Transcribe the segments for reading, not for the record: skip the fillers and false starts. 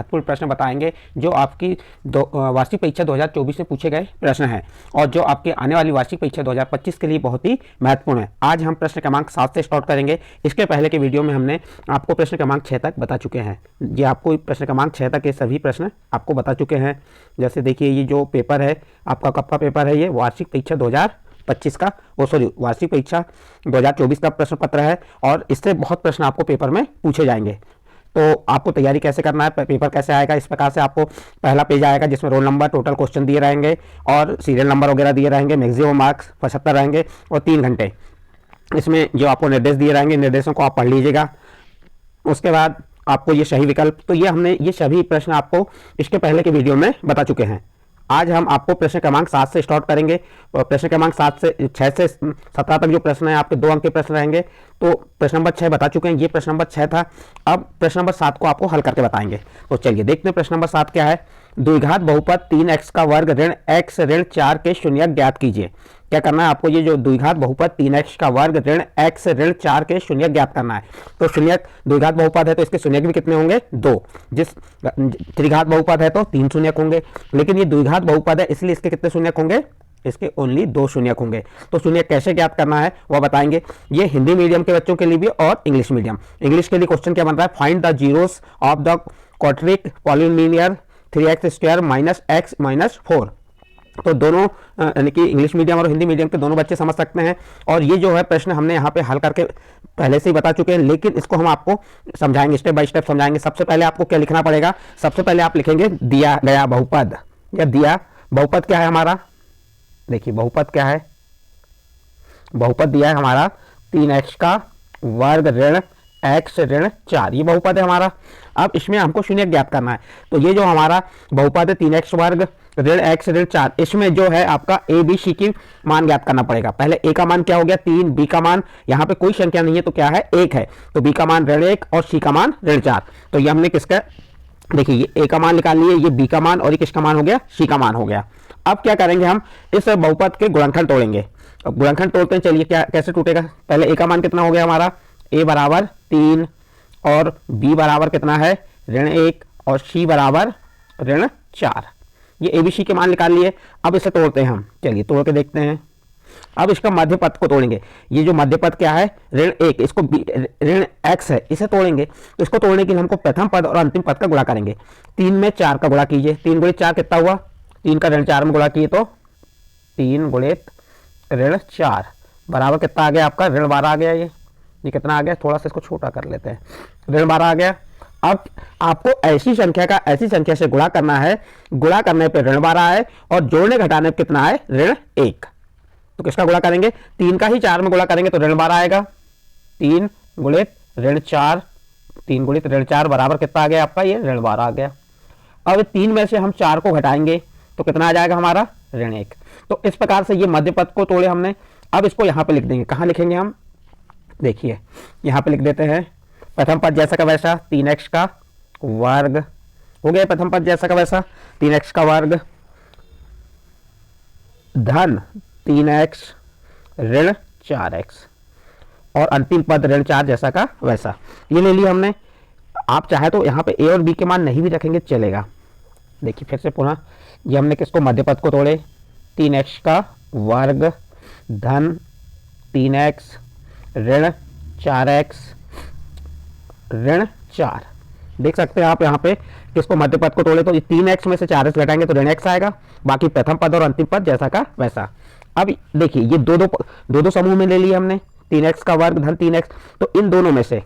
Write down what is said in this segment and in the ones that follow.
महत्वपूर्ण प्रश्न बताएंगे जो आपकी वार्षिक परीक्षा 2024 में पूछे गए प्रश्न हैं और जो आपके आने वाली वार्षिक परीक्षा 2025 के लिए बहुत ही महत्वपूर्ण है। आज हम प्रश्न क्रमांक 7 से स्टार्ट करेंगे। इसके पहले के वीडियो में हमने आपको प्रश्न क्रमांक 6 तक बता चुके हैं। ये आपको प्रश्न क्रमांक 6 तक के सभी प्रश्न आपको बता चुके हैं। जैसे देखिए, ये जो पेपर है आपका कब का पेपर है, ये वार्षिक परीक्षा 2025 का वार्षिक परीक्षा 2024 का प्रश्न पत्र है और इससे बहुत प्रश्न आपको पेपर में पूछे जाएंगे। तो आपको तैयारी कैसे करना है, पेपर कैसे आएगा, इस प्रकार से आपको पहला पेज आएगा जिसमें रोल नंबर, टोटल क्वेश्चन दिए रहेंगे और सीरियल नंबर वगैरह दिए रहेंगे। मैक्सिमम मार्क्स 75 रहेंगे और 3 घंटे इसमें जो आपको निर्देश दिए रहेंगे, निर्देशों को आप पढ़ लीजिएगा। उसके बाद आपको ये सही विकल्प, तो ये हमने ये सभी प्रश्न आपको इसके पहले के वीडियो में बता चुके हैं। आज हम आपको प्रश्न क्रमांक 7 से स्टार्ट करेंगे और प्रश्न क्रमांक 6 से 17 तक जो प्रश्न है आपके 2 अंक के प्रश्न रहेंगे। तो प्रश्न नंबर 6 बता चुके हैं, ये प्रश्न नंबर 6 था। अब प्रश्न नंबर 7 को आपको हल करके बताएंगे। तो चलिए देखते हैं प्रश्न नंबर 7 क्या है। द्विघात बहुपद 3x का वर्ग ऋण x ऋण 4 के शून्यक ज्ञात कीजिए। क्या करना है आपको, ये जो द्विघात बहुपद 3x का वर्ग ऋण x ऋण 4 के शून्यक ज्ञात करना है। तो शून्यक द्विघात बहुपद है तो इसके शून्यक भी कितने होंगे, 2। जिस त्रिघात बहुपद है तो 3 शून्यक होंगे, लेकिन ये द्विघात बहुपद है इसलिए इसके कितने शून्यक होंगे, इसके ओनली 2 शून्यक होंगे। तो शून्यक कैसे ज्ञात करना है वह बताएंगे। ये हिंदी मीडियम के बच्चों के लिए भी और इंग्लिश मीडियम। इंग्लिश के लिए क्वेश्चन क्या बन रहा है, find the zeros of the quadratic polynomial 3x² minus x minus 4। तो दोनों यानी कि इंग्लिश मीडियम और हिंदी मीडियम के दोनों बच्चे समझ सकते हैं। और ये जो है प्रश्न हमने यहाँ पे हल करके पहले से ही बता चुके हैं, लेकिन इसको हम आपको समझाएंगे, स्टेप बाय स्टेप समझाएंगे। सबसे पहले आपको क्या लिखना पड़ेगा, सबसे पहले आप लिखेंगे दिया गया बहुपद या दिया बहुपद क्या है हमारा। देखिए बहुपद क्या है, बहुपद दिया है हमारा 3x का वर्ग ऋण x ऋण 4, ये बहुपद है हमारा। अब इसमें हमको शून्य ज्ञात करना है। तो ये जो हमारा बहुपद है 3x वर्ग ऋण x ऋण 4, इसमें जो है आपका a b c की मान ज्ञात करना पड़ेगा। पहले a का मान क्या हो गया 3, b का मान यहाँ पे कोई संख्या नहीं है तो क्या है 1 है, तो b का मान ऋण 1 और c का मान ऋण 4। तो ये हमने किसका, देखिए ये a का मान निकाल लिए, ये b का मान और ये किसका मान हो गया, c का मान हो गया। अब क्या करेंगे, हम इस बहुपद के गुणनखंड तोड़ेंगे। अब गुणनखंड तोड़ते हैं, चलिए क्या कैसे टूटेगा। पहले a का मान कितना हो गया हमारा, a बराबर 3 और b बराबर कितना है ऋण 1 और c बराबर ऋण 4। ये a b c के मान निकाल लिए। अब इसे तोड़ते हैं हम, चलिए तोड़ के देखते हैं। अब इसका मध्य पद को तोड़ेंगे। ये जो मध्य पद क्या है ऋण 1, इसको ऋण x है, इसे तोड़ेंगे। तो इसको तोड़ने के लिए हमको प्रथम पद और अंतिम पद का गुणा करेंगे। 3 में 4 का गुणा कीजिए, 3 गुणित 4 कितना हुआ, 3 का ऋण 4 में गुणा किए तो 3 गुणित ऋण 4 बराबर कितना आ गया आपका, ऋण 12 आ गया। ये कितना आ गया, थोड़ा सा इसको छोटा कर लेते हैं, ऋण 12 आ गया। अब आपको ऐसी संख्या का ऐसी संख्या से गुणा करना है, गुणा करने पे ऋण 12 है और जोड़ने घटाने पे कितना है ऋण 1। तो किसका गुणा करेंगे, 3 का ही 4 में गुणा करेंगे तो ऋण 12 आएगा। 3 गुणित ऋण 4, 3 गुणित ऋण 4 बराबर कितना आ गया आपका, ये ऋण 12 आ गया। अब 3 में से हम 4 को घटाएंगे तो कितना आ जाएगा हमारा ऋण 1। तो इस प्रकार से ये मध्य पद को तोड़े हमने। अब इसको यहाँ पे लिख देंगे, कहाँ लिखेंगे हम, देखिए यहाँ पे लिख देते हैं। प्रथम पद जैसा का वैसा 3x का वर्ग हो गया, प्रथम पद जैसा का वैसा 3x का वर्ग धन 3x ऋण 4x और अंतिम पद ऋण 4 जैसा का वैसा, ये ले लिया हमने। आप चाहे तो यहाँ पे a और b के मान नहीं भी रखेंगे चलेगा। देखिए फिर से पुनः ये हमने किसको मध्य पद को तोड़े, 3x का वर्ग धन 3x ऋण 4x ऋण 4। देख सकते हैं आप यहाँ पे किसको मध्य पद को तोड़े तो 3x में से 4x घटाएंगे तो ऋण x आएगा, बाकी प्रथम पद और अंतिम पद जैसा का वैसा। अब देखिए ये दो समूह में ले लिए हमने, 3x का वर्ग धन 3x, तो इन दोनों में से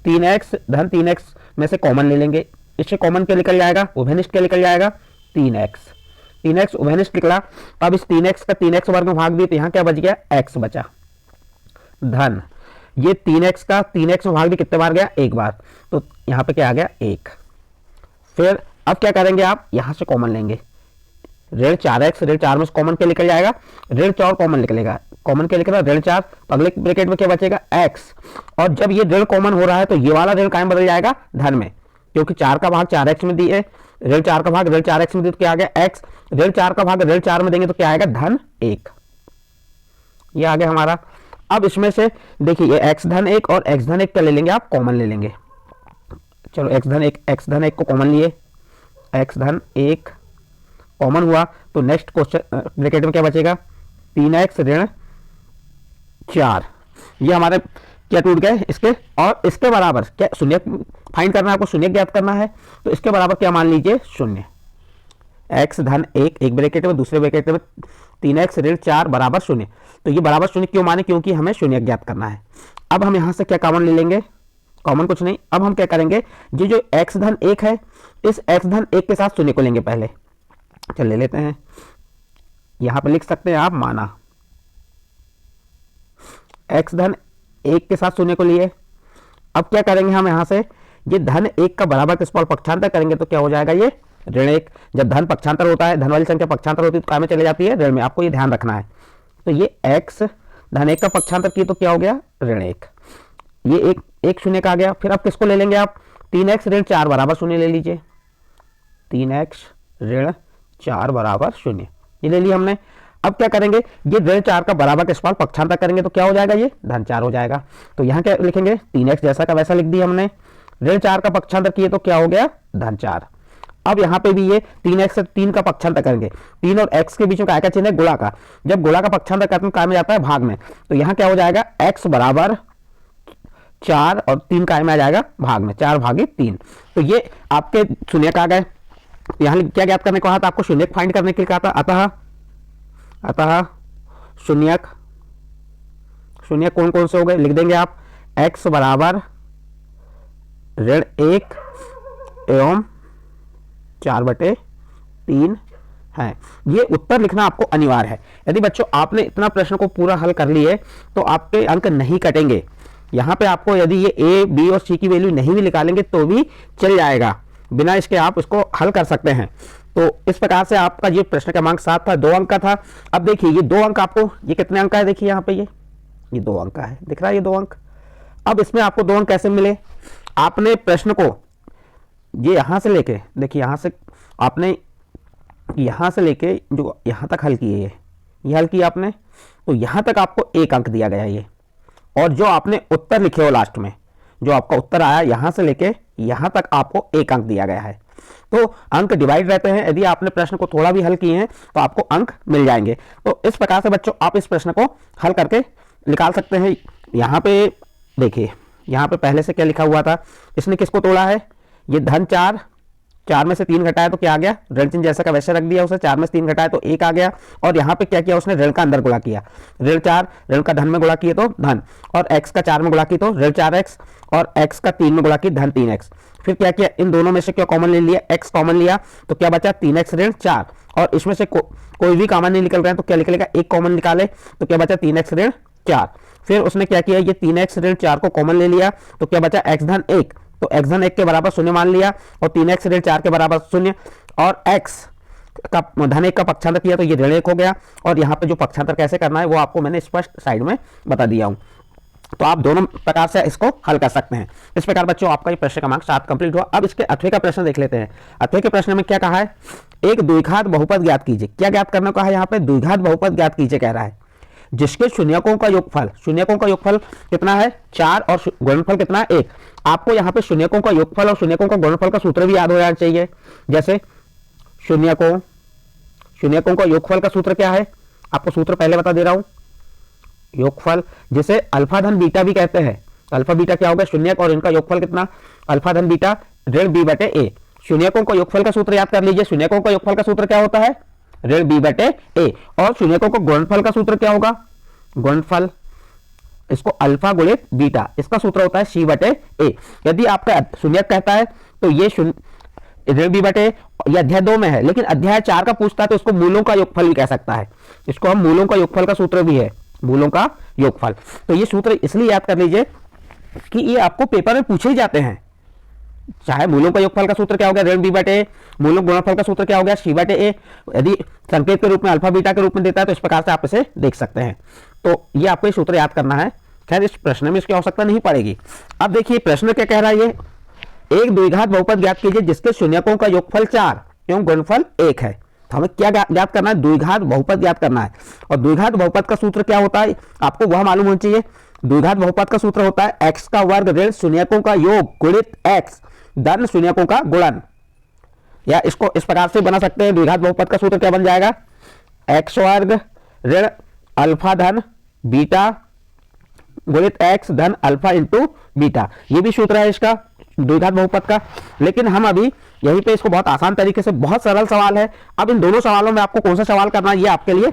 3x धन 3x में से कॉमन ले लेंगे। इससे कॉमन क्या निकल जाएगा, उभयनिष्ठ क्या निकल जाएगा 3x उभयनिष्ठ निकला। अब इस 3x का 3x वर्ग में भाग दिए तो यहाँ क्या बच गया, x बचा धन ये 3x का 3x में भाग भी कितने बार गया, एक बार, तो यहाँ पे क्या आ गया 1। फिर अब क्या करेंगे, आप यहाँ से कॉमन लेंगे, ऋण 4x ऋण 4 में से कॉमन क्या निकल जाएगा, ऋण 4 कॉमन निकलेगा, कॉमन क्या निकलेगा ऋण 4, अगले ब्रैकेट में क्या बचेगा x। और जब ये ऋण कॉमन हो रहा है तो ये वाला ऋण कायम बदल जाएगा धन में, क्योंकि 4 का भाग 4x में दिए, ऋण 4 का भाग ऋण 4x में दिए तो क्या आ गया x, ऋण 4 का भाग ऋण 4 में देंगे तो क्या आएगा धन 1, ये आ गया हमारा। अब इसमें से देखिए ये x धन 1 और x धन 1 क्या ले लेंगे आप, कॉमन ले लेंगे। चलो एक्स धन एक को कॉमन लिए, एक्स धन एक कॉमन हुआ तो नेक्स्ट क्वेश्चन ब्रैकेट में क्या बचेगा, 3x ऋण 4। ये हमारे क्या टूट गए इसके, और इसके बराबर क्या शून्य फाइंड करना है आपको, शून्य ज्ञात करना है। तो इसके बराबर क्या मान लीजिए, शून्य। एक्स धन एक ब्रैकेट में, दूसरे ब्रैकेट में 3x ऋण 4 बराबर शून्य। तो ये बराबर शून्य क्यों माने, क्योंकि हमें शून्य ज्ञात करना है। अब हम यहाँ से क्या कॉमन ले लेंगे, कॉमन कुछ नहीं। अब हम क्या करेंगे, ये जो x धन 1 है, इस x धन 1 के साथ शून्य को लेंगे पहले। चल ले लेते हैं, यहां पर लिख सकते हैं आप माना, x धन 1 के साथ शून्य को लिए। अब क्या करेंगे हम यहां से, ये धन 1 का बराबर किस पर पक्षांतर करेंगे तो क्या हो जाएगा, ये ऋण 1। जब धन पक्षांतर होता है, धन वाली संख्या पक्षांतर होती है तो काय में चले जाती है, ऋण में। आपको ये ध्यान रखना है। तो ये x धन 1 का पक्षांतर किए तो क्या हो गया, ऋण 1। ये एक शून्य का आ गया। फिर अब किसको ले लेंगे आप, 3x ऋण 4 बराबर शून्य ले लीजिए, 3x ऋण 4 बराबर शून्य, ये ले लिया हमने। अब क्या करेंगे, ये ऋण 4 का बराबर किस पर पक्षांतर करेंगे तो क्या हो जाएगा, ये धन 4 हो जाएगा। तो यहाँ क्या लिखेंगे, 3x जैसा का वैसा लिख दिया हमने, ऋण 4 का पक्षांतर किए तो क्या हो गया, धन 4। अब यहाँ पे भी ये 3x से 3 का पक्षांतर करेंगे, 3 और x के बीच में काय का चिन्ह है, गुणा का। जब गुणा का पक्षांतर करते हैं काय में जाता है, भाग में। तो यहाँ क्या हो जाएगा, x बराबर 4 और 3 काय में आ जाएगा, भाग में, 4 भागी 3। तो ये आपके शून्यक आ गए। यहाँ क्या ज्ञात करने को कहा था आपको, शून्यक फाइंड करने के लिए कहा था। अतः शून्यक कौन कौन से हो गए, लिख देंगे आप, x बराबर ऋण 1 एवं 4/3 है। ये उत्तर लिखना आपको अनिवार्य है। यदि बच्चों आपने इतना प्रश्न को पूरा हल कर लिए तो आपके अंक नहीं कटेंगे। यहाँ पे आपको यदि ये a, b और c की वैल्यू नहीं भी निकालेंगे तो भी चल जाएगा, बिना इसके आप इसको हल कर सकते हैं। तो इस प्रकार से आपका ये प्रश्न क्रमांक 7 था, 2 अंक का था। अब देखिए ये 2 अंक आपको, ये कितने अंक का है, देखिए यहाँ पे ये 2 अंक का है, दिख रहा है ये 2 अंक। अब इसमें आपको 2 अंक कैसे मिले, आपने प्रश्न को ये यहाँ से लेके, देखिए यहाँ से आपने यहाँ से लेके जो यहाँ तक हल किए, ये हल किया आपने, तो यहाँ तक आपको 1 अंक दिया गया ये। और जो आपने उत्तर लिखे हो लास्ट में, जो आपका उत्तर आया यहाँ से लेके यहाँ तक आपको 1 अंक दिया गया है। तो अंक डिवाइड रहते हैं, यदि आपने प्रश्न को थोड़ा भी हल किए हैं तो आपको अंक मिल जाएंगे। तो इस प्रकार से बच्चों आप इस प्रश्न को हल करके निकाल सकते हैं। यहाँ पे देखिए, यहाँ पे पहले से क्या लिखा हुआ था, इसने किसको तोड़ा है, ये धन 4 में से 3 घटाया तो क्या आ गया, ऋण चिन्ह जैसा का वैसे रख दिया उसे, 4 में से 3 घटाया तो 1 आ गया। और यहाँ पे क्या किया उसने, ऋण का अंदर गुणा किया, ऋण 4 ऋण का धन में गुणा किए तो धन, और x का 4 में गुणा की तो ऋण 4x, और x का 3 में गुणा की धन 3x। फिर क्या किया, इन दोनों में से क्या कॉमन ले लिया, x कॉमन लिया तो क्या बचा 3x ऋण 4, और इसमें से कोई भी कॉमन नहीं निकल रहा है तो क्या निकलेगा, एक कॉमन निकाले तो क्या बचा 3x ऋण 4। फिर उसने क्या किया, ये 3x ऋण 4 को कॉमन ले लिया तो क्या बचा x धन 1, तो x धन 1 के बराबर शून्य मान लिया, और 3x ऋण 4 के बराबर शून्य, और x का धन 1 का पक्षांतर किया तो ये ऋण 1 हो गया। और यहाँ पे जो पक्षांतर कैसे करना है वो आपको मैंने स्पष्ट साइड में बता दिया हूँ। तो आप दोनों प्रकार से इसको हल कर सकते हैं। इस प्रकार बच्चों आपका ये प्रश्न क्रमांक 7 कंप्लीट हुआ। अब इसके अथवे का प्रश्न देख लेते हैं। अथवे के प्रश्न में क्या कहा है, एक द्विघात बहुपद ज्ञात कीजिए। क्या ज्ञात करने को कहा है, यहाँ पे द्विघात बहुपद ज्ञात कीजिए कह रहा है, जिसके शून्यकों का योगफल कितना है 4 और गुणनफल कितना है 1। आपको यहाँ पे शून्यकों का योगफल और शून्यकों का गुणनफल का सूत्र भी याद हो जाना चाहिए। जैसे शून्यकों का योगफल का सूत्र क्या है, आपको सूत्र पहले बता दे रहा हूं, योगफल जिसे अल्फा धन बीटा भी कहते हैं। अल्फा बीटा क्या होगा, शून्यक और इनका योगफल कितना, अल्फा धन बीटा ऋण b बटे a। शून्यकों का योगफल का सूत्र याद कर लीजिए, शून्यकों का योगफल का सूत्र क्या होता है, ऋण b बटे a। और शून्यकों का गुणनफल का सूत्र क्या होगा, गुणनफल इसको अल्फा गुणित बीटा, इसका सूत्र होता है c बटे a। यदि आपका शून्यक कहता है तो ये ऋण b बटे, ये अध्याय 2 में है, लेकिन अध्याय 4 का पूछता है तो इसको मूलों का योगफल भी कह सकता है। इसको हम मूलों का योगफल का सूत्र भी है, मूलों का योगफल। तो ये सूत्र इसलिए याद कर लीजिए कि ये आपको पेपर में पूछे ही जाते हैं। चाहे मूलों का योगफल का सूत्र क्या हो गया, ऋण b बटे, मूलों गुणनफल का सूत्र क्या हो गया, c बटे a। यदि संकेत के रूप में अल्फा बीटा के रूप में देता है तो इस प्रकार से आप इसे देख सकते हैं। तो ये आपको ये सूत्र याद करना है। खैर इस प्रश्न में इसकी आवश्यकता नहीं पड़ेगी। अब देखिए प्रश्न क्या कह रहा है, ये एक द्विघात बहुपद ज्ञात कीजिए जिसके शून्यकों का योगफल 4 एवं गुणनफल 1 है। तो हमें क्या ज्ञात करना है, द्विघात बहुपद ज्ञात करना है। और द्विघात बहुपद का सूत्र क्या होता है आपको वह मालूम होना चाहिए। द्विघात बहुपद का सूत्र होता है x का वर्ग ऋण शून्यकों का योग गुणित x धन शून्यकों का गुणन, या इसको इस प्रकार से बना सकते हैं, द्विघात बहुपद का सूत्र क्या बन जाएगा, एक्स वर्ग ऋण अल्फा धन बीटा गुणित एक्स धन अल्फा इंटू बीटा। ये भी सूत्र है इसका द्विघात बहुपद का। लेकिन हम अभी यहीं पे इसको बहुत आसान तरीके से, बहुत सरल सवाल है, अब इन दोनों सवालों में आपको कौन सा सवाल करना है ये आपके लिए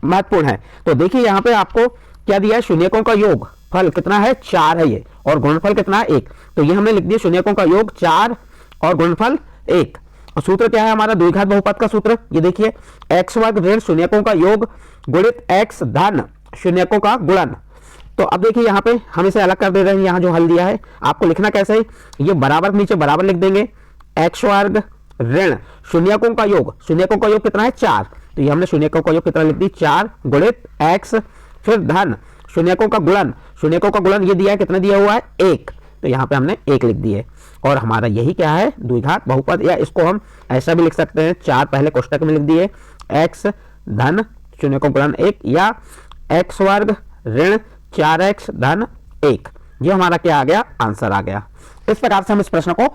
महत्वपूर्ण है। तो देखिए यहाँ पे आपको क्या दिया है, शून्यकों का योग फल कितना है 4 है ये, और गुणनफल कितना है 1। तो ये हमने लिख दिया शून्यकों का योग 4 और गुणनफल 1। और सूत्र क्या है हमारा द्विघात बहुपद का सूत्र, ये देखिए एक्स वर्ग ऋण शून्यकों का योग गुणित एक्स धन शून्यकों का गुणन। तो अब देखिए यहाँ पे हम इसे अलग कर दे रहे हैं, यहाँ जो हल दिया है आपको लिखना कैसे है, ये बराबर नीचे बराबर लिख देंगे, एक्स वर्ग ऋण शून्यकों का योग कितना है 4, तो ये हमने शून्यकों का योग कितना लिख दी 4 गुणित एक्स, फिर धन शून्यकों का गुणन ये दिया है, कितना दिया हुआ है 1, तो यहाँ पे हमने 1 लिख दिए। और हमारा यही क्या है द्विघात बहुपद, या इसको हम ऐसा भी लिख सकते हैं, 4 पहले कोष्टक में लिख दिए, एक्स धन शून्यकों का गुणन 1, या एक्स वर्ग ऋण 4x धन 1, ये हमारा क्या आ गया, आंसर आ गया। इस प्रकार से हम इस प्रश्न को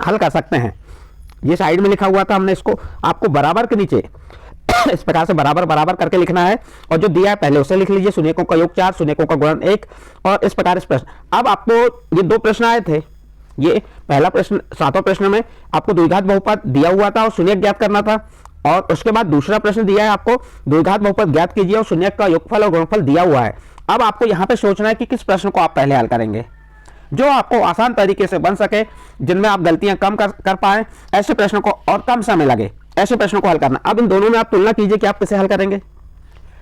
हल कर सकते हैं। ये साइड में लिखा हुआ था, हमने इसको आपको बराबर के नीचे इस प्रकार से बराबर बराबर करके लिखना है, और जो दिया है पहले उसे लिख लीजिए, शून्यकों का योग 4 शून्यकों का गुणन 1, और इस प्रकार इस प्रश्न। अब आपको ये 2 प्रश्न आए थे, ये पहला प्रश्न 7वां प्रश्न में आपको द्विघात बहुपद दिया हुआ था और शून्यक ज्ञात करना था, और उसके बाद दूसरा प्रश्न दिया है आपको द्विघात बहुपद ज्ञात कीजिए और शून्यक का योगफल और गुणनफल दिया हुआ है। अब आपको यहाँ पे सोचना है कि किस प्रश्न को आप पहले हल करेंगे, जो आपको आसान तरीके से बन सके, जिनमें आप गलतियां कम कर पाए, ऐसे प्रश्नों को, और कम समय लगे ऐसे प्रश्नों को हल करना। अब इन दोनों में आप तुलना कीजिए कि आप किसे हल करेंगे,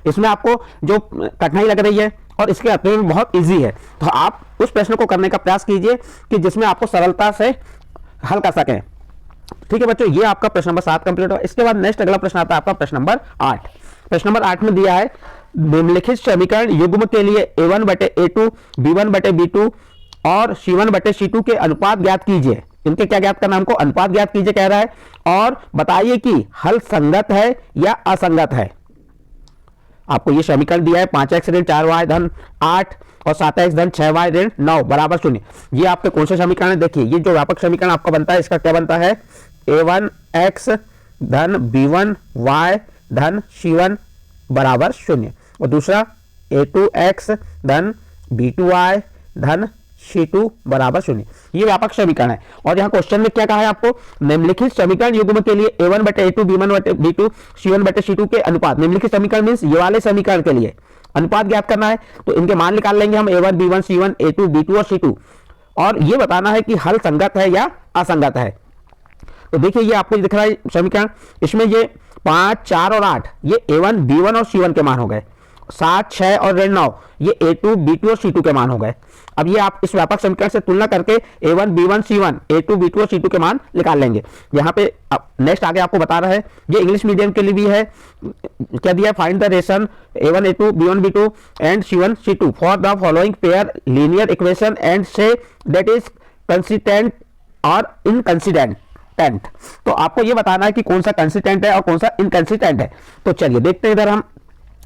इसमें आपको जो कठिनाई लग रही है और इसके अपेक्षा में बहुत इजी है, तो आप उस प्रश्न को करने का प्रयास कीजिए कि जिसमें आपको सरलता से हल कर सकें। ठीक है बच्चों, ये आपका प्रश्न नंबर 7 कंप्लीट हुआ। इसके बाद नेक्स्ट अगला प्रश्न आता है आपका प्रश्न नंबर 8। प्रश्न नंबर 8 में दिया है निम्नलिखित समीकरण युग्म के लिए a1 बटे a2 b1 बटे b2 और c1 बटे c2 के अनुपात ज्ञात कीजिए। इनके क्या ज्ञात करना, हमको अनुपात ज्ञात कीजिए कह रहा है, और बताइए कि हल संगत है या असंगत है। आपको ये समीकरण दिया है 5x ऋण 4y धन 8 और 7x धन 6y ऋण 9 बराबर 0। ये आपके कौन से समीकरण है, देखिए ये जो व्यापक समीकरण आपका बनता है, इसका क्या बनता है, a1x धन b1y धन c1 बराबर 0, और दूसरा a2x धन b2y धन c2 बराबर 0। ये व्यापक समीकरण है। और यहाँ क्वेश्चन में क्या कहा है आपको, निम्नलिखित समीकरण युग्म के लिए a1 बटे a2 b1 बटे b2 c1 बटे c2 के अनुपात, निम्नलिखित समीकरण मींस ये वाले समीकरण के लिए अनुपात ज्ञात करना है। तो इनके मान निकाल लेंगे हम a1 b1 c1 a2 b2 और c2, और ये बताना है कि हल संगत है या असंगत है। तो देखिए ये आपको दिख रहा है समीकरण, इसमें ये 5 4 और 8 ये a1 b1 और c1 के मान हो गए, 7 6 और ऋण 9 ये a2 b2 और c2 के मान हो गए। अब ये आप इस व्यापक समीकरण से तुलना करके a1 b1 c1 a2 b2 और c2 के मान निकाल लेंगे। यहाँ पे नेक्स्ट आगे आपको बता रहा है, ये इंग्लिश मीडियम के लिए भी है, क्या दिया है, find the ration a1 a2 b1 b2 and c1 c2 for the following pair linear equation and say that is consistent और इनकंसिस्टेंट। तो आपको ये बताना है कि कौन सा कंसिस्टेंट है और कौन सा इनकंसिस्टेंट है। तो चलिए देखते हैं इधर हम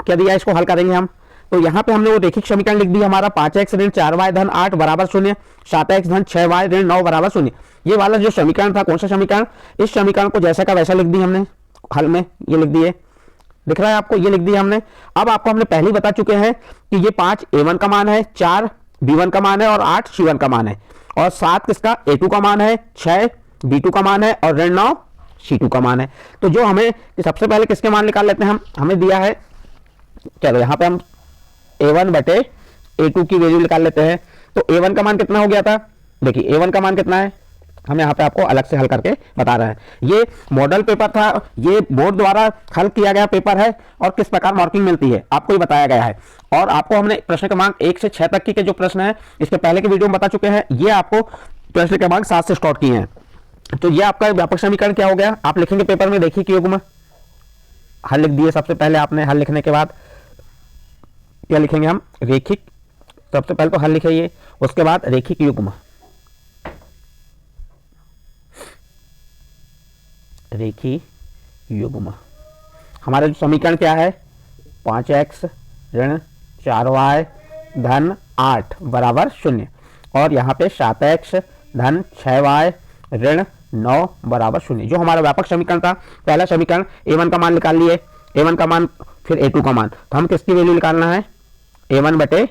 क्या दिया है, इसको हल करेंगे हम। तो यहाँ पे हमने वो रेखिक समीकरण लिख दिया हमारा 5x ऋण 4y धन 8 बराबर 0, 7x धन 6y ऋण 9 बराबर 0। ये वाला जो समीकरण था, कौन सा समीकरण, इस समीकरण को जैसा का वैसा लिख दी हमने हल में, ये लिख दिए, दिख रहा है आपको, ये लिख दिया हमने। अब आपको हमने पहले ही बता चुके हैं कि ये 5 a1 का मान है, 4 b1 का मान है और 8 c1 का मान है, और 7 किसका a2 का मान है, 6 b2 का मान है और ऋण 9 c2 का मान है। तो जो हमें सबसे पहले किसके मान निकाल लेते हैं हम, हमें दिया है, चलो यहाँ पे हम a1 बटे a2 की वैल्यू निकाल लेते हैं। तो a1 का मान कितना हो गया था, देखिए a1 का मान कितना है, हम यहाँ पे आपको अलग से हल करके बता रहे हैं। ये मॉडल पेपर था, ये बोर्ड द्वारा हल किया गया पेपर है, और किस प्रकार मार्किंग मिलती है आपको ही बताया गया है। और आपको हमने प्रश्न क्रमांक 1 से 6 तक की के जो प्रश्न है इसके पहले के वीडियो में बता चुके हैं, ये आपको प्रश्न क्रमांक 7 से स्टार्ट किए हैं। तो ये आपका व्यापक समीकरण क्या हो गया, आप लिखेंगे पेपर में, देखिए कि युग्म हल लिख दिए। सबसे पहले आपने हल लिखने के बाद क्या लिखेंगे हम, रेखिक, सबसे पहले तो हल लिखिए, उसके बाद रेखिक युग्म, रेखिक युग्म। हमारा जो समीकरण क्या है, 5x ऋण 4y धन 8 बराबर 0, और यहाँ पे 7x धन 6y ऋण 9 बराबर 0। जो हमारा व्यापक समीकरण था, पहला समीकरण a1 का मान निकाल लिए, a1 का मान फिर a2 का मान, तो हम किसकी वैल्यू निकालना है, a1 बटे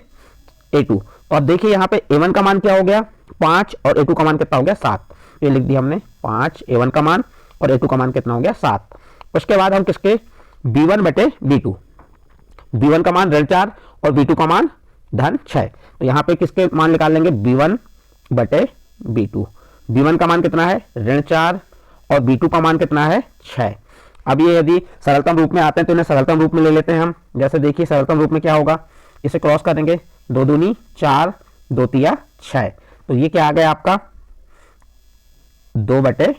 a2। तो अब देखिए यहाँ पे a1 का मान क्या हो गया 5 और a2 का मान कितना हो गया 7। ये लिख दिया हमने 5 a1 का मान और a2 का मान कितना हो गया 7। उसके बाद हम किसके b1 बटे b2, b1 का मान ऋण 4 और b2 का मान धन 6। तो यहाँ पे किसके मान निकाल लेंगे b1 बटे b2। b1 का मान कितना है ऋण 4 और b2 का मान कितना है 6। अब ये यदि सरलतम रूप में आते हैं तो इन्हें सरलतम रूप में ले लेते हैं हम। जैसे देखिए सरलतम रूप में क्या होगा, इसे क्रॉस करेंगे, 2 दूनी 4, 2 तिया 6। तो ये क्या आ गया आपका 2 बटे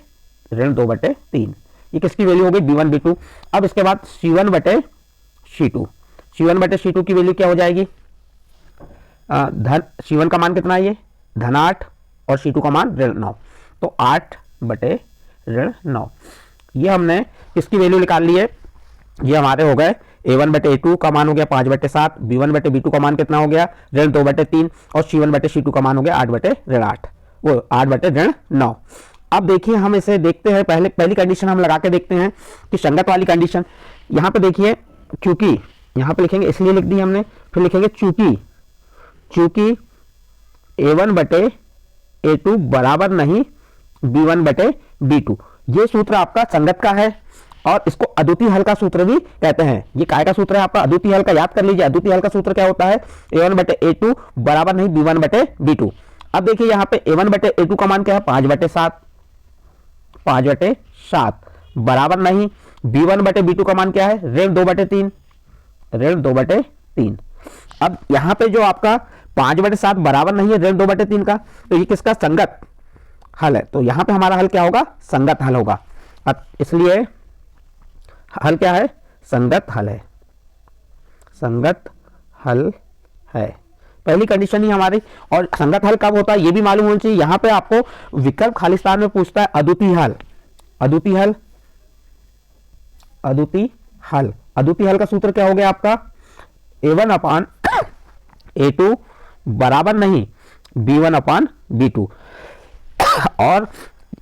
ऋण 2 बटे 3। ये किसकी वैल्यू हो गई b1 b2। अब इसके बाद c1 बटे c2, c1 बटे c2 की वैल्यू क्या हो जाएगी, धन c1 का मान कितना है ये धन 8 और c2 का मान ऋण 9। तो 8 बटे ऋण 9। ये हमने किसकी वैल्यू निकाल ली है, ये हमारे हो गए a1 बटे a2 का मान हो गया 5 बटे 7, b1 बटे b2 का मान कितना हो गया ऋण 2 बटे 3 और c1 बटे c2 का मान हो गया 8 बटे ऋण 8, वो 8 बटे ऋण 9। अब देखिए हम इसे देखते हैं, पहली कंडीशन हम लगा के देखते हैं कि संगत वाली कंडीशन। यहाँ पे देखिए चूंकि, यहाँ पे लिखेंगे इसलिए लिख दी हमने, फिर लिखेंगे चूंकि a1 बटे a2 बराबर नहीं b1 बटे b2। ये सूत्र आपका संगत का है और इसको अद्वितीय हल का सूत्र भी कहते हैं। ये काय का सूत्र है आपका अद्वितीय हल का, याद कर लीजिए। अद्वितीय हल का सूत्र क्या होता है, a1 बटे a2 बराबर नहीं b1 बटे b2। अब देखिए यहाँ पे a1 बटे a2 का मान क्या है 5 बटे 7 बराबर नहीं b1 बटे b2 का मान क्या है ऋण 2 बटे 3। अब यहाँ पे जो आपका 5 बटे 7 बराबर नहीं है ऋण 2 बटे 3 का, तो ये किसका संगत हल है। तो यहाँ पे हमारा हल क्या होगा, संगत हल होगा। अब इसलिए हल क्या है, संगत हल है, संगत हल है पहली कंडीशन ही हमारी। और संगत हल कब होता है ये भी मालूम होना चाहिए। यहाँ पे आपको विकल्प खाली स्थान में पूछता है अद्वितीय हल का सूत्र क्या हो गया आपका a1 अपान a2 बराबर नहीं b1 अपान b2। और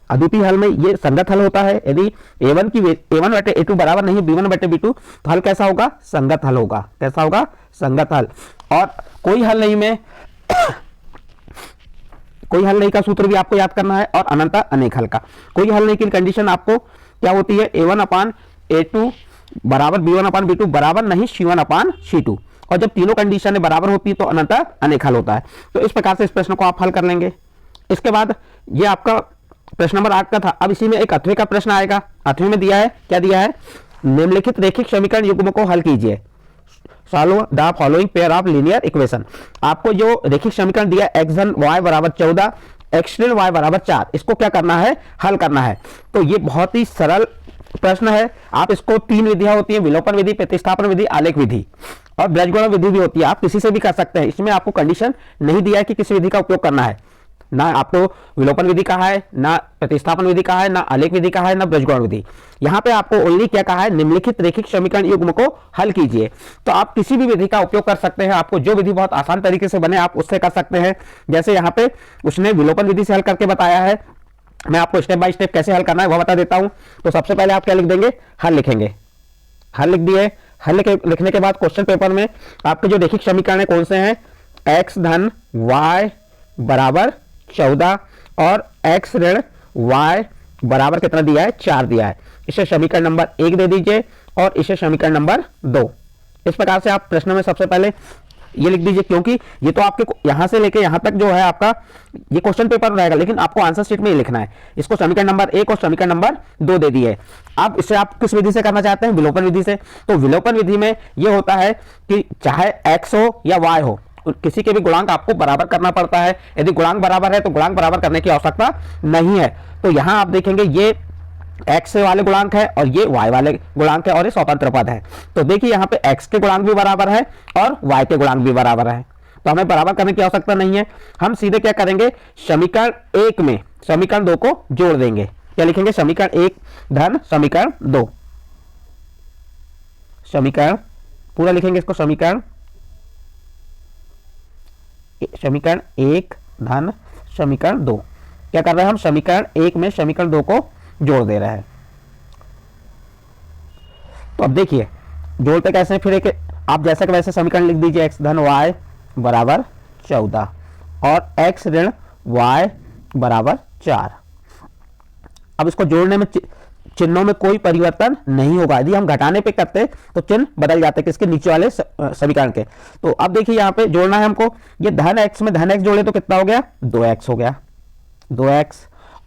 अद्वितीय हल में ये संगत हल होता है। यदि a1 बटे a2 बराबर नहीं b1 बटे b2 तो हल कैसा होगा, संगत हल होगा। कैसा होगा, संगत हल। और कोई हल नहीं में कोई हल नहीं का सूत्र भी आपको याद करना है, और अनंता अनेक हल का। कोई हल नहीं की कंडीशन आपको क्या होती है, a1 अपान a2 बराबर b1 अपान b2 बराबर नहीं c1 अपान c2। और जब तीनों कंडीशन बराबर होती है तो अनंता अनेक हल होता है। तो इस प्रकार से इस प्रश्न को आप हल कर लेंगे। इसके बाद ये आपका प्रश्न नंबर 8 का था। अब इसी में एक 8वें का प्रश्न आएगा। 8वें में दिया है, क्या दिया है, निम्नलिखित रैखिक समीकरण युग्म को हल कीजिए, solve the following pair of linear equation. आपको जो रैखिक समीकरण दिया x धन y बराबर 14, x ऋण y बराबर 4, इसको क्या करना है, हल करना है। तो ये बहुत ही सरल प्रश्न है। आप इसको 3 विधियां होती है, विलोपन विधि, प्रतिस्थापन विधि, आलेख विधि और बीजगणित विधि भी होती है। आप किसी से भी कर सकते हैं। इसमें आपको कंडीशन नहीं दिया है कि किस विधि का उपयोग करना है। ना आपको विलोपन विधि कहा है, ना प्रतिस्थापन विधि कहा है, ना आलेख विधि कहा है, ना बीजगणित विधि। यहाँ पे आपको ओनली क्या कहा है, निम्नलिखित रैखिक समीकरण युग्म को हल कीजिए। तो आप किसी भी विधि का उपयोग कर सकते हैं। आपको जो विधि बहुत आसान तरीके से बने आप उससे कर सकते हैं। जैसे यहाँ पे उसने विलोपन विधि से हल करके बताया है, मैं आपको स्टेप बाय स्टेप कैसे हल करना है वह बता देता हूं। तो सबसे पहले आप क्या लिख देंगे, हल लिखेंगे। हल लिख दिए। हल लिखने के बाद क्वेश्चन पेपर में आपके जो रैखिक समीकरण है कौन से हैं, x धन y बराबर 14 और x ऋण y बराबर कितना दिया है, 4 दिया है। इसे समीकरण नंबर 1 दे दीजिए और इसे समीकरण नंबर 2। इस प्रकार से आप प्रश्न में सबसे पहले ये लिख दीजिए, क्योंकि ये तो आपके यहां से लेके यहां तक जो है आपका ये क्वेश्चन पेपर रहेगा, लेकिन आपको आंसर शीट में ये लिखना है। इसको समीकरण नंबर 1 और समीकरण नंबर 2 दे दिए। अब इसे आप किस विधि से करना चाहते हैं, विलोपन विधि से। तो विलोपन विधि में ये होता है कि चाहे x हो या y हो, किसी के भी गुणांक आपको बराबर करना पड़ता है। यदि गुणांक बराबर है तो गुणांक बराबर करने की आवश्यकता नहीं है। तो यहां आप देखेंगे ये x वाले गुणांक है और ये y वाले गुणांक है और ये स्वतंत्र पद है। तो देखिए यहाँ पे x के गुणांक भी बराबर है और y के गुणांक भी बराबर है, तो हमें बराबर करने की आवश्यकता नहीं है। हम सीधे क्या करेंगे, समीकरण 1 में समीकरण 2 को जोड़ देंगे। क्या लिखेंगे, समीकरण 1 धन समीकरण 2, समीकरण पूरा लिखेंगे इसको, समीकरण 1 धन समीकरण 2। क्या कर रहे हैं हम, समीकरण 1 में समीकरण 2 को जोड़ दे रहे हैं। तो अब देखिए जोड़ते कैसे हैं, फिर एक आप जैसा कि वैसे समीकरण लिख दीजिए, एक्स धन वाई बराबर 14 और एक्स ऋण वाई बराबर 4। अब इसको जोड़ने में चिन्हों में कोई परिवर्तन नहीं होगा। यदि हम घटाने पे करते तो चिन्ह बदल जाते किसके, नीचे वाले समीकरण के। तो अब देखिए यहाँ पे जोड़ना है हमको, ये धन एक्स में धन एक्स जोड़े तो कितना हो गया, 2x हो गया, 2x।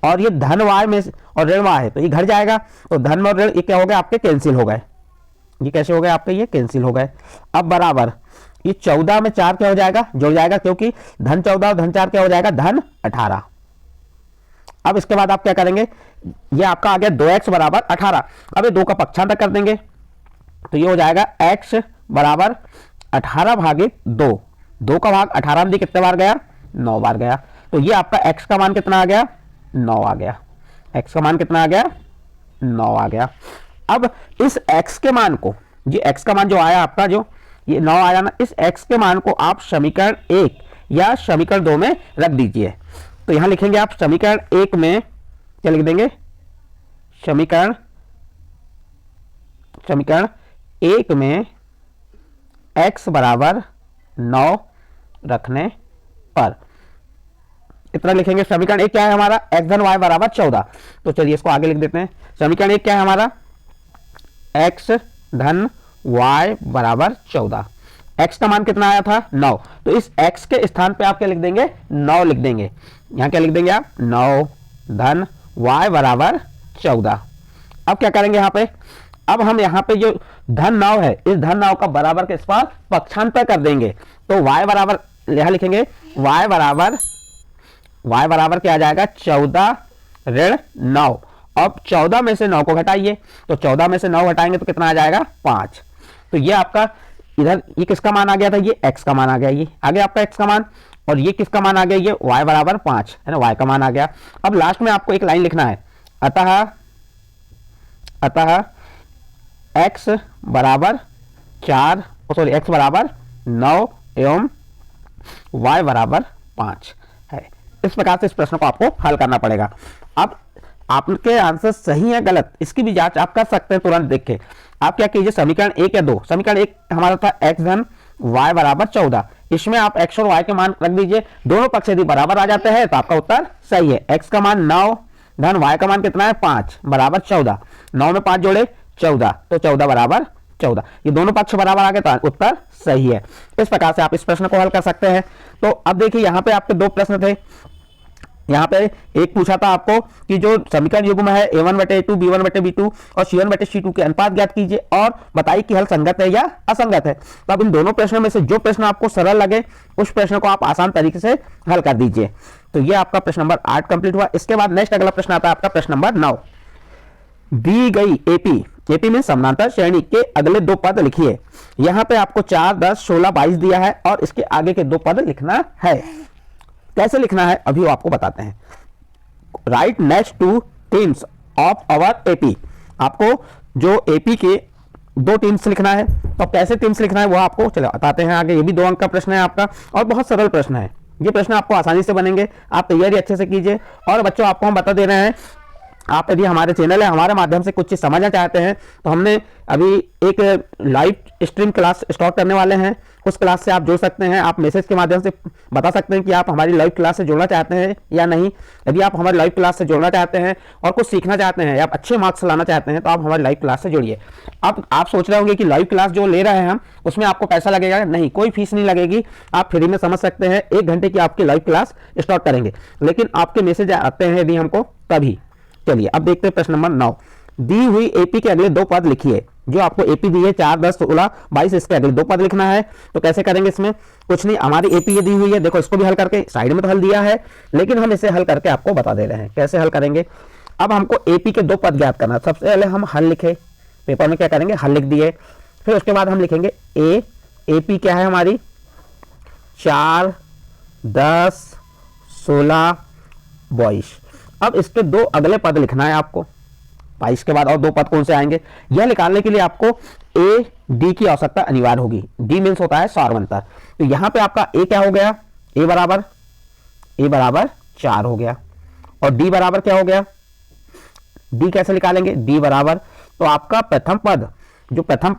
और ये धन y में और ऋण y है तो ये घट जाएगा, तो धन और ऋण ये क्या हो गया आपके, कैंसिल हो गए। ये कैसे हो गए आपके, ये कैंसिल हो गए। अब बराबर ये 14 में 4 क्या हो जाएगा, जुड़ जाएगा, क्योंकि धन 14 और धन 4 क्या हो जाएगा, धन 18। अब इसके बाद आप क्या करेंगे, ये आपका आ गया 2x बराबर 18। अब ये 2 का पक्षांतर कर देंगे तो ये हो जाएगा x बराबर 18 भागित 2। 2 का भाग 18 में कितने बार गया, 9 बार गया। तो ये आपका x का मान कितना आ गया, 9 आ गया। x का मान कितना आ गया, 9 आ गया। अब इस x के मान को, ये x का मान जो आया आपका, जो ये 9 आया ना, इस x के मान को आप समीकरण 1 या समीकरण 2 में रख दीजिए। तो यहां लिखेंगे आप समीकरण 1 में क्या लिख देंगे, समीकरण 1 में x बराबर 9 रखने पर इतना लिखेंगे। समीकरण 1 क्या है हमारा, x धन y बराबर 14। तो चलिए इसको आगे लिख देते हैं। समीकरण 1 क्या है हमारा, x धन y बराबर 14। x का मान कितना आया था, 9। तो इस x के स्थान पे आप क्या लिख देंगे, 9 लिख देंगे। यहां क्या लिख देंगे आप, 9 धन y बराबर 14। अब क्या करेंगे यहाँ पे, अब हम यहाँ पे जो धन 9 है, इस धन 9 का बराबर के इस पर पक्षांतर कर देंगे। तो y बराबर यहां लिखेंगे, y बराबर क्या आ जाएगा, 14 ऋण 9। अब 14 में से 9 को घटाइए, तो 14 में से 9 घटाएंगे तो कितना आ जाएगा, 5। तो ये आपका इधर ये किसका मान आ गया था, ये x का मान आ गया, ये आगे आपका x का मान, और ये किसका मान आ गया, ये y बराबर 5 है ना, y का मान आ गया। अब लास्ट में आपको एक लाइन लिखना है, अतः x बराबर 4 सॉरी x बराबर 9 एवं y बराबर 5 है। इस प्रकार से इस प्रश्न को आपको हल करना पड़ेगा। अब आपके आंसर सही है गलत, इसकी भी जांच आप कर सकते हैं तुरंत देख के। आप क्या कीजिए, समीकरण 1 या 2, समीकरण 1 हमारा था x धन y बराबर 14, इसमें आप x और y के मान रख दीजिए। दोनों पक्ष यदि बराबर आ जाते हैं तो आपका उत्तर सही है। x का मान 9 धन y का मान कितना है, 5 बराबर 14। 9 में 5 जोड़े 14, तो 14 बराबर 14। ये दोनों पक्ष बराबर आ गए तो उत्तर सही है। इस प्रकार से आप इस प्रश्न को हल कर सकते हैं। तो अब देखिए यहाँ पे आपके 2 प्रश्न थे। यहाँ पे एक पूछा था आपको कि जो समीकरण युग्म है a1/a2 b1/b2 और c1/c2 के अनुपात ज्ञात कीजिए और बताइए कि हल संगत है या असंगत है। तो अब इन दोनों प्रश्नों में से जो प्रश्न आपको सरल लगे उस प्रश्न को आप आसान तरीके से हल कर दीजिए। तो ये आपका प्रश्न नंबर 8 कंप्लीट हुआ। इसके बाद नेक्स्ट अगला प्रश्न आता है आपका प्रश्न नंबर 9। दी गई एपी में समानांतर श्रेणी के अगले 2 पद लिखिए। यहाँ पे आपको 4, 10, 16, 22 दिया है और इसके आगे के 2 पद लिखना है। कैसे लिखना है अभी वो आपको बताते हैं। Right next two teams of our AP, आपको जो एपी के 2 टीम्स लिखना है। तो कैसे टीम्स लिखना है वो आपको चलो बताते हैं आगे। ये भी 2 अंक का प्रश्न है आपका और बहुत सरल प्रश्न है। ये प्रश्न आपको आसानी से बनेंगे, आप तैयारी अच्छे से कीजिए। और बच्चों आपको हम बता दे रहे हैं, आप यदि हमारे चैनल है हमारे माध्यम से कुछ चीज समझना चाहते हैं तो हमने अभी एक लाइव स्ट्रीम क्लास स्टार्ट करने वाले हैं। उस क्लास से आप जुड़ सकते हैं। आप मैसेज के माध्यम से बता सकते हैं कि आप हमारी लाइव क्लास से जुड़ना चाहते हैं या नहीं। यदि आप हमारी लाइव क्लास से जुड़ना चाहते हैं और कुछ सीखना चाहते हैं या आप अच्छे मार्क्स लाना चाहते हैं तो आप हमारी लाइव क्लास से जुड़िए। अब आप सोच रहे होंगे कि लाइव क्लास जो ले रहे हैं हम उसमें आपको पैसा लगेगा। नहीं, कोई फीस नहीं लगेगी, आप फ्री में समझ सकते हैं। 1 घंटे की आपकी लाइव क्लास स्टार्ट करेंगे, लेकिन आपके मैसेज आते हैं यदि हमको तभी। चलिए अब देखते हैं प्रश्न नंबर 9। दी हुई एपी के अगले 2 पद लिखिए। जो आपको एपी दी है 4, 10, 16, 22, इसके अगले 2 पद लिखना है। तो कैसे करेंगे, इसमें कुछ नहीं, हमारी एपी ये दी हुई है, देखो इसको भी हल करके साइड में तो हल दिया है, लेकिन हम इसे हल करके आपको बता दे रहे हैं कैसे हल करेंगे। अब हमको एपी के 2 पद ज्ञात करना है। सबसे पहले हम हल लिखे, पेपर में क्या करेंगे, हल लिख दिए। फिर उसके बाद हम लिखेंगे एपी क्या है हमारी, 4, 10, 16, 22। अब इसके 2 अगले पद लिखना है आपको। 22 के बाद और 2 पद कौन से आएंगे, यह निकालने के लिए आपको ए डी की आवश्यकता अनिवार्य होगी। डी मीन्स होता है सार्वंतर। तो यहां पे आपका ए क्या हो गया, ए बराबर 4 हो गया। और डी बराबर क्या हो गया, डी कैसे निकालेंगे, डी बराबर, तो आपका प्रथम पद जो प्रथम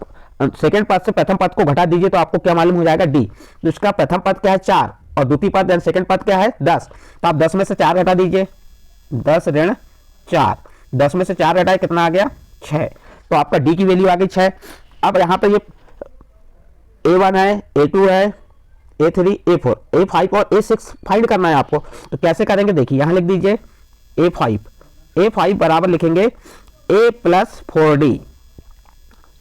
सेकंड पद से प्रथम पद को घटा दीजिए तो आपको क्या मालूम हो जाएगा, डी। तो इसका प्रथम पद क्या है 4 और द्वितीय पद यानी सेकंड पद क्या है 10, तो आप 10 में से 4 घटा दीजिए, 10 ऋण 4, 10 में से 4 घटाए कितना आ गया 6, तो आपका डी की वैल्यू आ गई 6। अब यहाँ पे ये A1 है, A2 है, A3, A4, A5 और A6 फाइंड करना है आपको। तो कैसे करेंगे देखिए, यहाँ लिख दीजिए A5 बराबर लिखेंगे A प्लस 4D।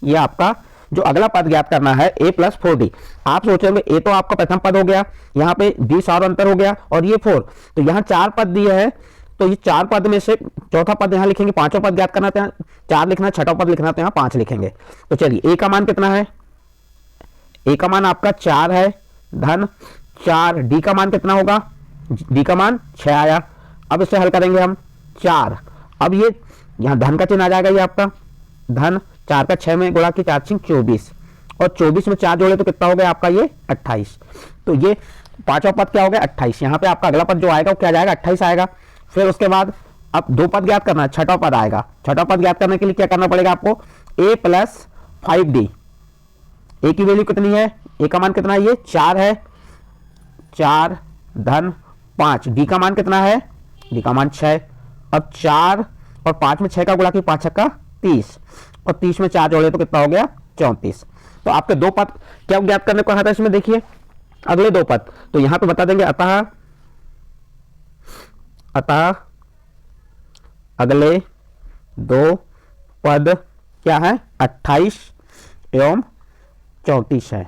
ये आपका जो अगला पद ज्ञात करना है A प्लस 4D। आप सोचेंगे A तो आपका प्रथम पद हो गया, यहाँ पे D और अंतर हो गया और ये 4, तो यहाँ 4 पद दिए हैं, तो ये 4 पद में से चौथा पद यहाँ लिखेंगे, पांचों पद ज्ञात करना, तो यहाँ 4 लिखना, छठा पद लिखना, तो यहाँ 5 लिखेंगे। तो चलिए A का मान कितना है, A का मान आपका 4 है धन 4, D का मान कितना होगा, D का मान 6 आया। अब इसे हल करेंगे हम 4, अब ये यहाँ धन का चिन्ह आ जाएगा, ये आपका धन 4 का 6 में गुणा की 4 सिंह 24 और 24 में 4 जोड़े तो कितना हो गया आपका ये 28। तो ये पांचवा पद क्या हो गया 28, यहाँ पे आपका अगला पद जो आएगा वो क्या जाएगा 28 आएगा। फिर उसके बाद अब 2 पद ज्ञात करना है, छठा पद आएगा, छठा पद ज्ञात करने के लिए क्या करना पड़ेगा आपको, A प्लस 5D। A की वैल्यू कितनी है, A का मान कितना है, ये 4 है, 4 धन 5, D का मान कितना है, D का मान 6। अब 4 और 5 में 6 का गुणा की 5 का 30 और 30 में 4 जोड़े तो कितना हो गया 34। तो आपके 2 पद क्या ज्ञात करने को कहा था इसमें, देखिए अगले 2 पद, तो यहां पे बता देंगे अतः अगले 2 पद क्या है 28 एवं 34 है।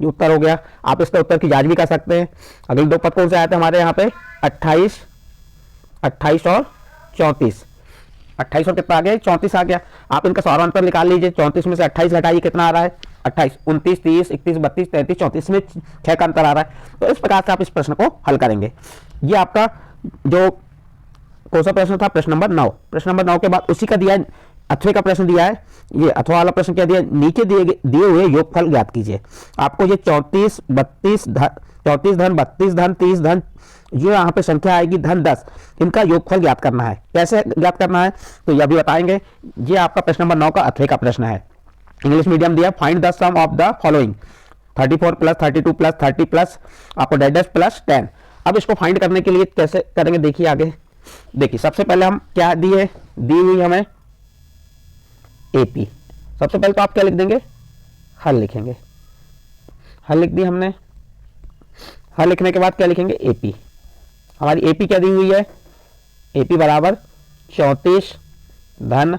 ये उत्तर हो गया। आप इसका उत्तर की जांच भी कर सकते हैं। अगले 2 पद कौन से आए थे हमारे यहाँ पे 28 और 34, 28 और कितना आ गया 34 आ गया। आप इनका सौरांतर निकाल लीजिए, 34 में से 28 घटाइए कितना आ रहा है 28, 29, 30, 31, 32, 33, 34 में 6 का अंतर आ रहा है। तो इस प्रकार से आप इस प्रश्न को हल करेंगे। ये आपका जो कौन सा प्रश्न था, प्रश्न नंबर 9। प्रश्न नंबर 9 के बाद उसी का दिया अथवे का प्रश्न दिया है। ये अथवा वाला प्रश्न क्या दिया, नीचे दिए हुए योगफल ज्ञात कीजिए। आपको ये 34 धन 32 धन 30 धन जो यहाँ पे संख्या आएगी धन 10, इनका योगफल ज्ञात करना है। कैसे ज्ञात करना है तो यह भी बताएंगे। ये आपका प्रश्न नंबर 9 का अथवे का प्रश्न है। इंग्लिश मीडियम दिया, find the sum of the following 34 plus 32 plus 30 plus आपको डैश प्लस 10। अब इसको फाइंड करने के लिए कैसे करेंगे देखिए आगे। देखिए सबसे पहले हम क्या दी हुई हमें AP। सबसे पहले तो आप क्या लिख देंगे, हल लिखेंगे। हल लिख दी हमने। हल लिखने के बाद क्या लिखेंगे AP। हमारी AP क्या दी हुई है, AP बराबर 34 धन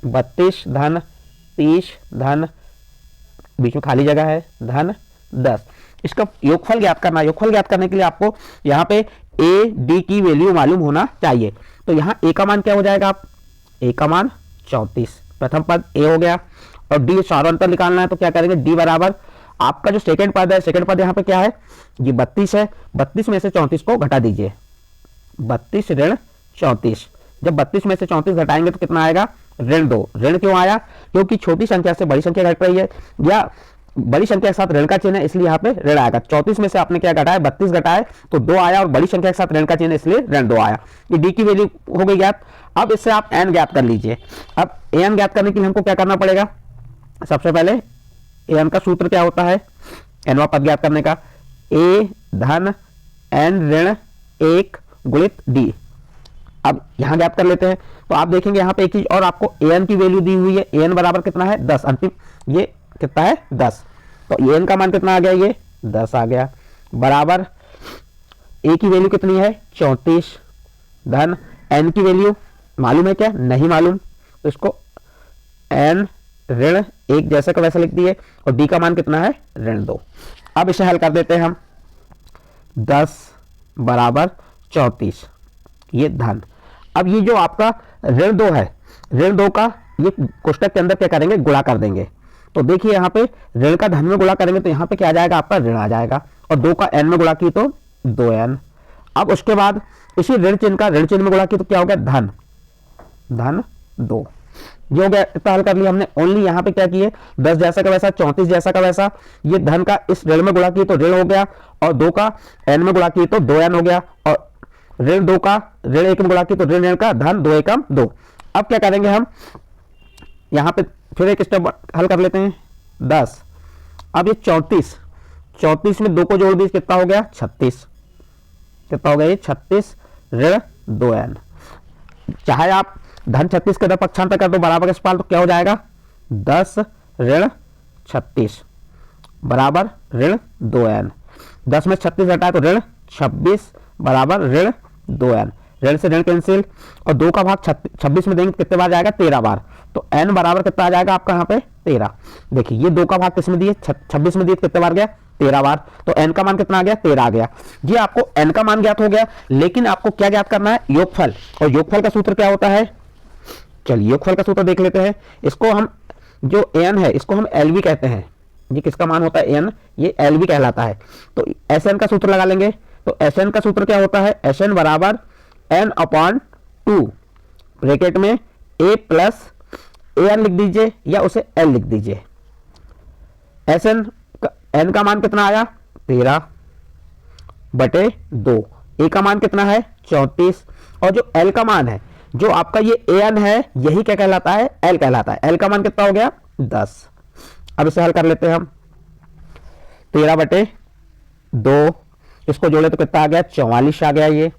32 धन 30 धन बीच में खाली जगह है धन 10। इसका योगफल ज्ञात करना है। योगफल ज्ञात करने के लिए आपको यहाँ पे AD की वैल्यू मालूम होना चाहिए। तो यहाँ A का मान क्या हो जाएगा, आप A का मान 34, प्रथम पद A हो गया और D सारांतर निकालना है। तो क्या करेंगे, D बराबर आपका जो सेकंड पद है, सेकंड पद यहाँ पे क्या है ये 32 है, 32 में से 34 को घटा दीजिए, 32 ऋण 34। जब 32 में से 34 घटाएंगे तो कितना आएगा ऋण 2। ऋण क्यों आया, क्योंकि छोटी संख्या से बड़ी संख्या घट रही है या बड़ी संख्या के साथ ऋण का चिन्ह है, इसलिए यहाँ पे ऋण आएगा। 34 में से आपने क्या घटाया 32 घटाए तो 2 आया और बड़ी संख्या के साथ ऋण का चिन्ह इसलिए ऋण 2 आया। ये D की वैल्यू हो गई ज्ञात। अब इससे आप n ज्ञात कर लीजिए। अब an ज्ञात करने के लिए हमको क्या करना पड़ेगा, सबसे पहले an का सूत्र क्या होता है, nवां पद ज्ञात करने का, A धन n ऋण 1 गुणित D। अब यहां ज्ञात कर लेते हैं। तो आप देखेंगे यहाँ पे एक चीज और, आपको an की वैल्यू दी हुई है, an बराबर कितना है 10, अंतिम ये कितना है 10। तो an का मान कितना आ गया, ये 10 आ गया, बराबर A की वैल्यू कितनी है 34 धन n की वैल्यू मालूम है क्या, नहीं मालूम, तो इसको n ऋण 1 जैसे का वैसा लिख दिए और D का मान कितना है ऋण 2। अब इसे हल कर देते हैं हम, 10 बराबर 34 ये धन। अब ये जो आपका ऋण 2 है, ऋण 2 का ये कोष्टक के अंदर क्या करेंगे गुणा कर देंगे। तो देखिए यहाँ पे ऋण का धन में गुणा करेंगे तो यहाँ पे क्या आ जाएगा आपका ऋण आ जाएगा और 2 का n में गुणा की तो 2n। अब उसके बाद इसी ऋण चिन्ह का ऋण चिन्ह में गुणा की तो क्या हो गया धन 2। जो हो गया इतना हल कर लिया हमने। ओनली यहाँ पे क्या किए 10 जैसा का वैसा 34 जैसा का वैसा, ये धन का इस ऋण में गुणा किए तो ऋण हो गया और 2 का n में गुणा किए तो 2n हो गया और ऋण 2 का ऋण 1 में गुणा की तो ऋण ऋण का धन 2 एकम 2। अब क्या करेंगे हम यहाँ पे फिर एक स्टेप हल कर लेते हैं 10। अब ये 34 में 2 को जोड़ दीजिए कितना हो गया 36। कितना हो गया ये 36 ऋण 2n। चाहे आप धन 36 के इधर पक्षांतर कर दो बराबर के सवाल तो क्या हो जाएगा 10 ऋण 36 बराबर ऋण 2n। 10 में 36 घटाए तो ऋण 26 बराबर ऋण 2n। ऋण से ऋण कैंसिल और 2 का भाग 26 में देंगे कितने बार जाएगा 13 बार। तो n बराबर कितना आ जाएगा आपका यहाँ पे 13। देखिए ये 2 का भाग किस में दिए 26 में दिए कितने बार गया 13 बार। तो n का मान कितना आ गया 13 आ गया। ये आपको n का मान ज्ञात हो गया, लेकिन आपको क्या ज्ञात करना है योगफल। और योगफल का सूत्र क्या होता है, चलिए योगफल का सूत्र देख लेते हैं। इसको हम जो n है इसको हम LV कहते हैं। ये किसका मान होता है n, ये LV कहलाता है। तो Sn का सूत्र लगा लेंगे। तो Sn का सूत्र क्या होता है Sn बराबर n/2 ब्रैकेट में a प्लस an लिख दीजिए या उसे l लिख दीजिए। Sn n का मान कितना आया 13 बटे 2, a का मान कितना है 34 और जो l का मान है जो आपका ये an है यही क्या कहलाता है l कहलाता है। l का मान कितना हो गया 10। अब इसे हल कर लेते हैं हम 13 बटे 2 इसको जोड़े तो कितना आ गया 44 आ गया। ये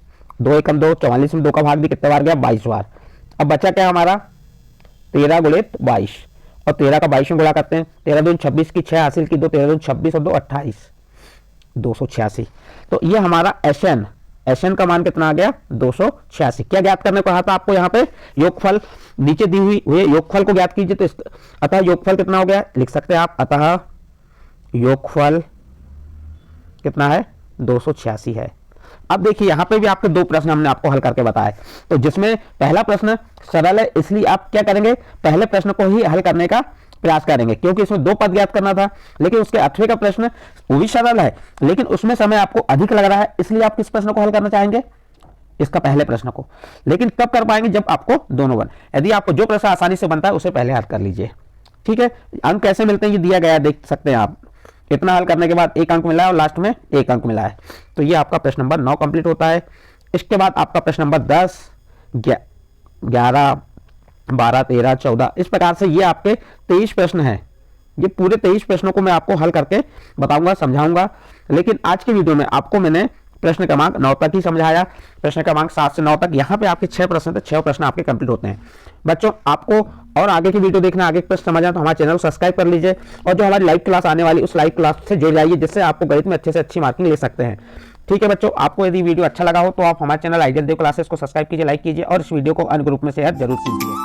2 एकम 2 44 में 2 का भाग भी कितने बार गया 22 बार। अब बचा क्या हमारा 13 गुणित 22 और 13 का 22 में गुणा करते हैं 13 दूनी 26 की 6 हासिल की 2 13 दूनी 26 और 2 28 286। तो ये हमारा Sn का मान कितना आ गया 286। क्या ज्ञात करने को कहा था आपको यहाँ पे योगफल नीचे दी हुई योगफल को ज्ञात कीजिए। तो अतः योगफल कितना हो गया लिख सकते हैं आप, अतः योगफल कितना है 286 है। अब देखिए यहाँ पे भी आपके 2 प्रश्न हमने आपको हल करके बताए। तो जिसमें पहला प्रश्न सरल है इसलिए आप क्या करेंगे पहले प्रश्न को ही हल करने का प्रयास करेंगे, क्योंकि इसमें 2 पद ज्ञात करना था। लेकिन उसके 8वें का प्रश्न वो भी सरल है लेकिन उसमें समय आपको अधिक लग रहा है, इसलिए आप किस प्रश्न को हल करना चाहेंगे इसका पहले प्रश्न को। लेकिन कब कर पाएंगे जब आपको दोनों बन। यदि आपको जो प्रश्न आसानी से बनता है उसे पहले हल कर लीजिए। ठीक है, अंक कैसे मिलते हैं ये दिया गया है, देख सकते हैं आप। इतना हल करने के बाद 1 अंक मिला है और लास्ट में 1 अंक मिला है। तो ये आपका प्रश्न नंबर 9 कंप्लीट होता है। इसके बाद आपका प्रश्न नंबर 10 11 12 13 14 इस प्रकार से ये आपके 23 प्रश्न हैं। ये पूरे 23 प्रश्नों को मैं आपको हल करके बताऊंगा समझाऊंगा। लेकिन आज की वीडियो में आपको मैंने प्रश्न क्रमांक 9 तक ही समझाया। प्रश्न क्रमांक 7 से 9 तक यहाँ पे आपके 6 प्रश्न थे, 6 प्रश्न आपके कंप्लीट होते हैं। बच्चों आपको और आगे की वीडियो देखना, आगे के प्रश्न समझना तो हमारे चैनल को सब्सक्राइब कर लीजिए और जो हमारी लाइव क्लास आने वाली उस लाइव क्लास से जुड़ जाइए, जिससे आपको गणित में अच्छे से अच्छी मार्किंग ले सकते हैं। ठीक है बच्चों, आपको यदि वीडियो अच्छा लगा हो तो आप हमारे चैनल आइडियल देव क्लासेस को सब्सक्राइब कीजिए, लाइक कीजिए और इस वीडियो को अन्य ग्रुप में शेयर जरूर कीजिए।